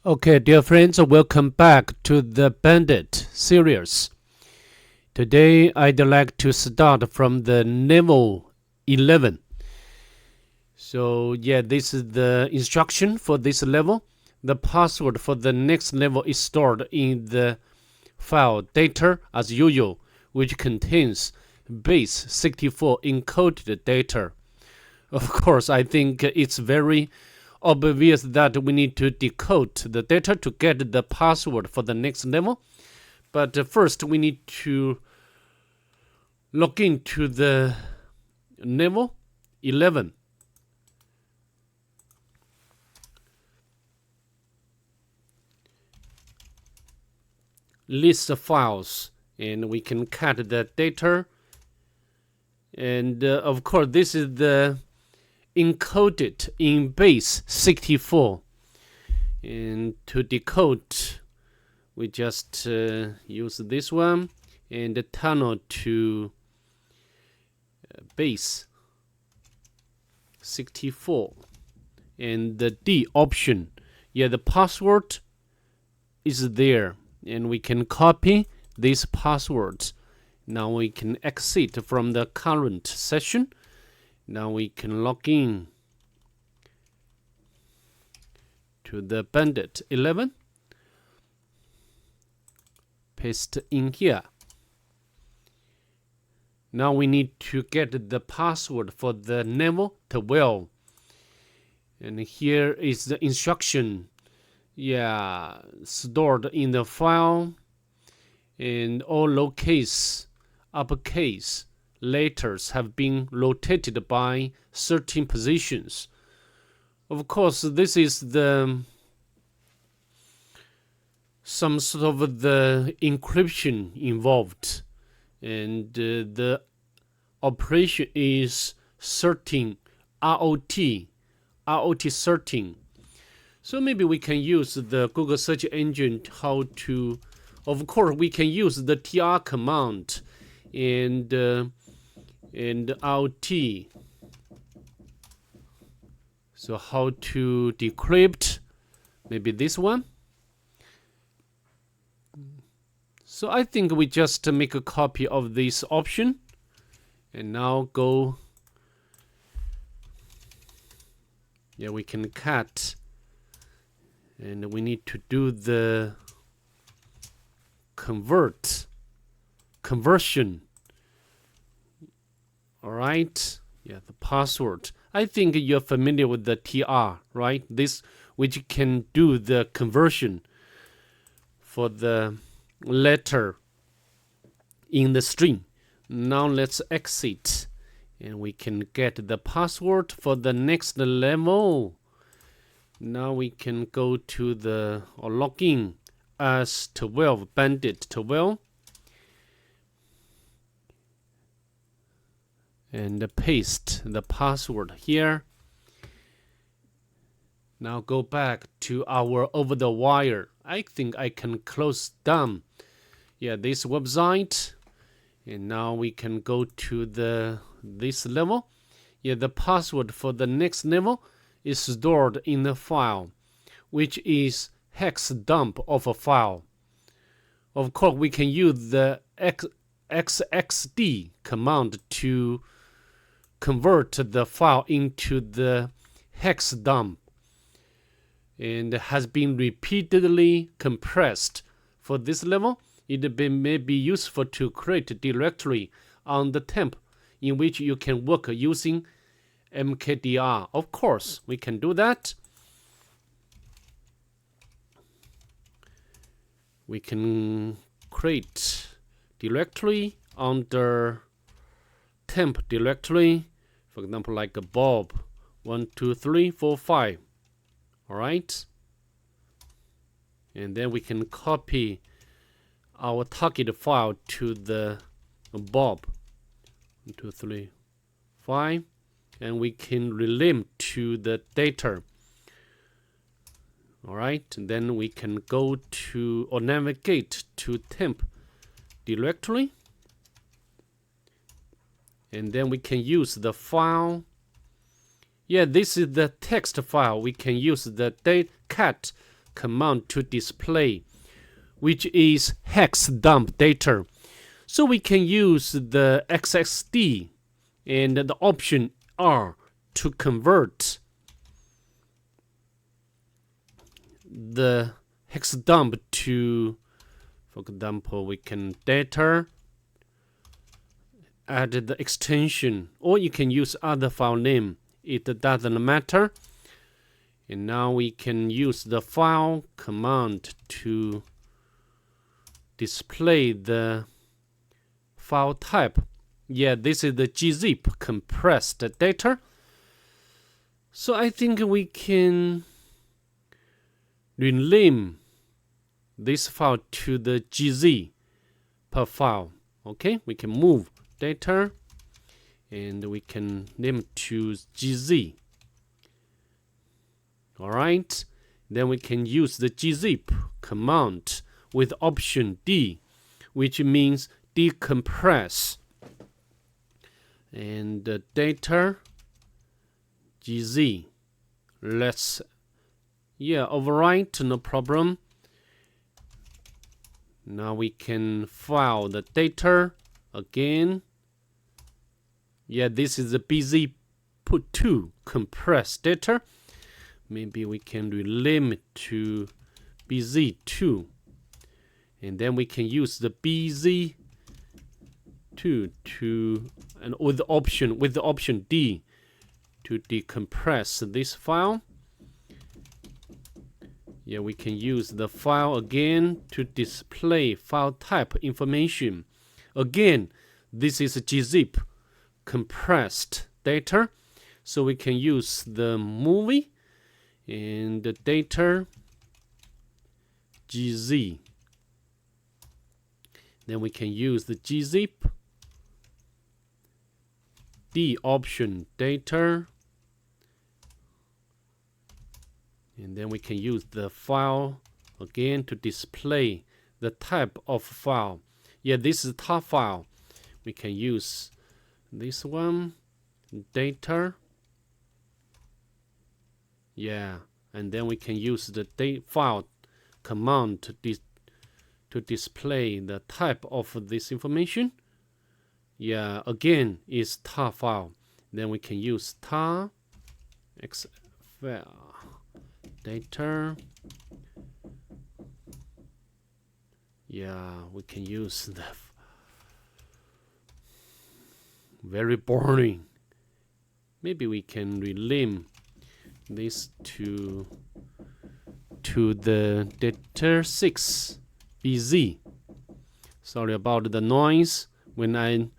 Okay, dear friends, welcome back to the Bandit series. Today, I'd like to start from the level 11. So, this is the instruction for this level. The password for the next level is stored in the file data as usual, which contains base 64 encoded data. Of course, I think it's very obvious that we need to decode the data to get the password for the next level. But first, we need to log into the level 11. List the files, and we can cut the data. And of course, this is the encoded in base 64. And to decode, we just use this one and tunnel to base 64 and the D option. The password is there, and we can copy these passwords. Now we can exit from the current session. Now we can log in to the Bandit 11. Paste in here. Now we need to get the password for the level 12. And here is the instruction. Stored in the file. And all lowercase, uppercase letters have been rotated by certain positions. Of course, this is some sort of the encryption involved, and the operation is certain ROT certain. So maybe we can use the Google search engine of course we can use the tr command and RT. So how to decrypt? Maybe this one. So I think we just make a copy of this option, and now go. We can cut, and we need to do the conversion. All right. The password. I think you're familiar with the TR, right? This, which can do the conversion for the letter in the string. Now let's exit, and we can get the password for the next level. Now we can go to the login as 12, Bandit 12. And paste the password here. Now go back to our Overthewire. I think I can close down this website, and now we can go to this level. The password for the next level is stored in the file, which is hex dump of a file. Of course, we can use the xxd command to convert the file into the hex dump, and has been repeatedly compressed. For this level, it may be useful to create a directory on the temp in which you can work using mkdir. Of course, we can do that. We can create directory under temp directory, for example, like a Bob 1 2 3 4 5. All right, and then we can copy our target file to the Bob 1 2 3 5, and we can rename to the data. All right, and then we can go to or navigate to temp directory, and then we can use the file Yeah, this is the text file. We can use the cat command to display, which is hex dump data. So we can use the XXD and the option R to convert the hex dump to, for example, we can data, add the extension, or you can use other file name. It doesn't matter. And now we can use the file command to display the file type. Yeah, this is the gzip compressed data. So I think we can rename this file to the gz per file. Okay, we can move data and we can name to gz. Alright, then we can use the gzip command with option D, which means decompress. And the data gz. Let's overwrite, no problem. Now we can file the data again. Yeah, this is the bz put 2 compressed data. Maybe we can rename it to bz2, and then we can use the bz2 to, and with the option D to decompress this file. Yeah, we can use the file again to display file type information. Again, this is gzip compressed data, so we can use the movie and the data gz. Then we can use the gzip D option data, and then we can use the file again to display the type of file. Yeah, this is tar file. We can use this one, data. Yeah, and then we can use the file command to display the type of this information. Yeah, again is tar file. Then we can use tar xfl data. Yeah, we can use the very boring. Maybe we can rename this to the data 6 bz. Sorry about the noise when I'm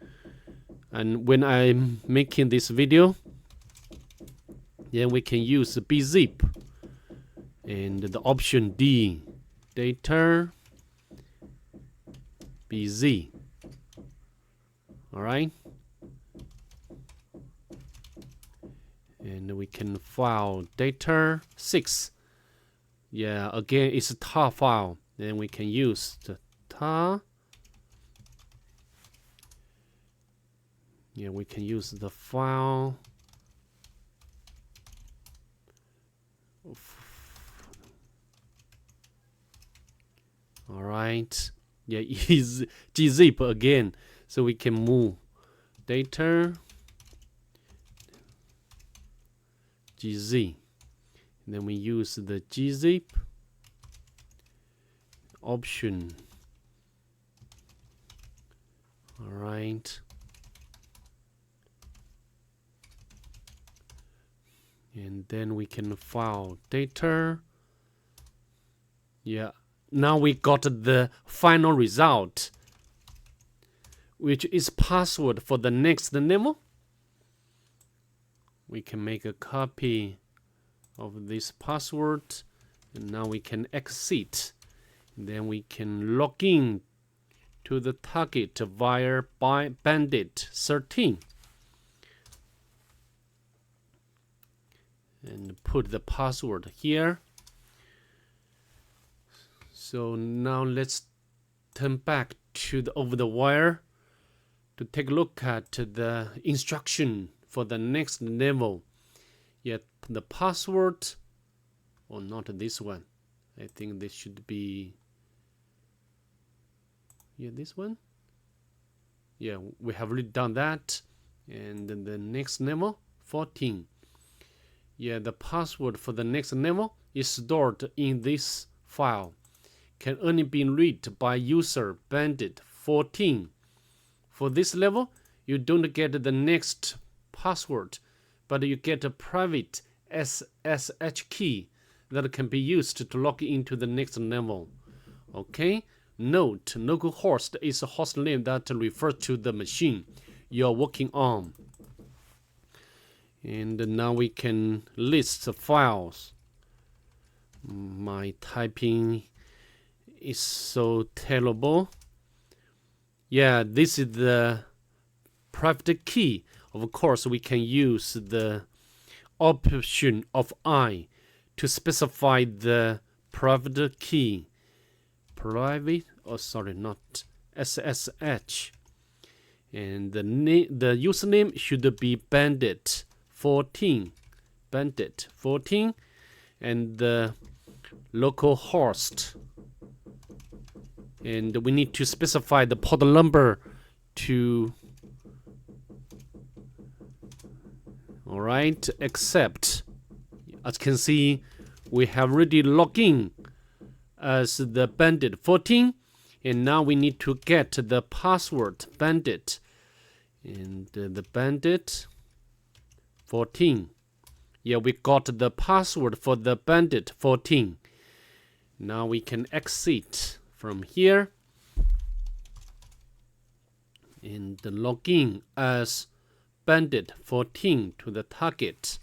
making this video. Then we can use the bzip and the option D, data bz. All right, and we can file data 6. Yeah, again it's a tar file. Then we can use the tar. Yeah, we can use the file. All right. Yeah, is gzip again, so we can move data gz. And then we use the gzip option. All right. And then we can file data. Yeah, now we got the final result, which is password for the next level. We can make a copy of this password, and now we can exit. Then we can log in to the target via Bandit 13. And put the password here. So now let's turn back to the Overthewire to take a look at the instruction for the next level. Yet the password, or not this one, I think this should be, yeah, this one. Yeah, we have already done that. And then the next level, 14. Yeah, the password for the next level is stored in this file. Can only be read by user Bandit 14. For this level, you don't get the next password, but you get a private SSH key that can be used to log into the next level. Okay? Note, localhost is a host name that refers to the machine you're working on. And now we can list the files. My typing is so terrible. Yeah, this is the private key. Of course, we can use the option of I to specify the private key. Private, oh sorry, not SSH. And the username should be Bandit 14. Bandit 14. And the local host. And we need to specify the port number to, all right, accept. As you can see, we have already logged in as the Bandit 14, and now we need to get the password Bandit, and the Bandit 14. Yeah, we got the password for the Bandit 14. Now we can exit from here and log in as Bandit 14 to the target.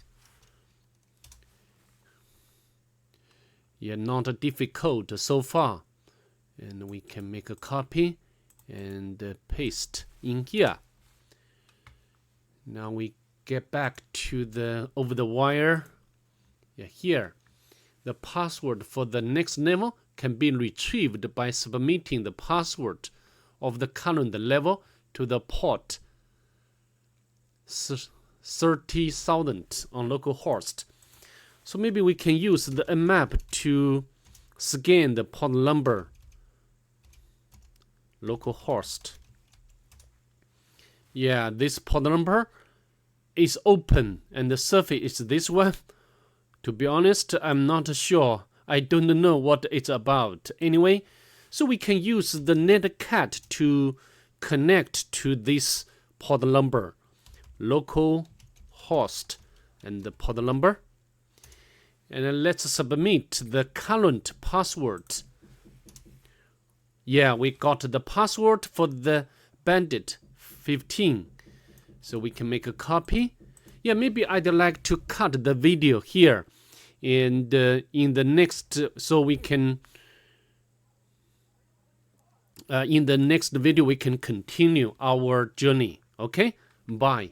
Yeah, not difficult so far. And we can make a copy and paste in here. Now we get back to the Overthewire. Yeah, here. The password for the next level can be retrieved by submitting the password of the current level to the port 30,000 on localhost. So maybe we can use the map to scan the port number. Localhost. Yeah, this port number is open and the surface is this one. To be honest, I'm not sure. I don't know what it's about. Anyway, so we can use the netcat to connect to this port number. Localhost and the port number. And then let's submit the current password. Yeah, we got the password for the Bandit 15. So we can make a copy. Yeah, maybe I'd like to cut the video here. And in the next, so we can, in the next video, we can continue our journey. Okay? Bye.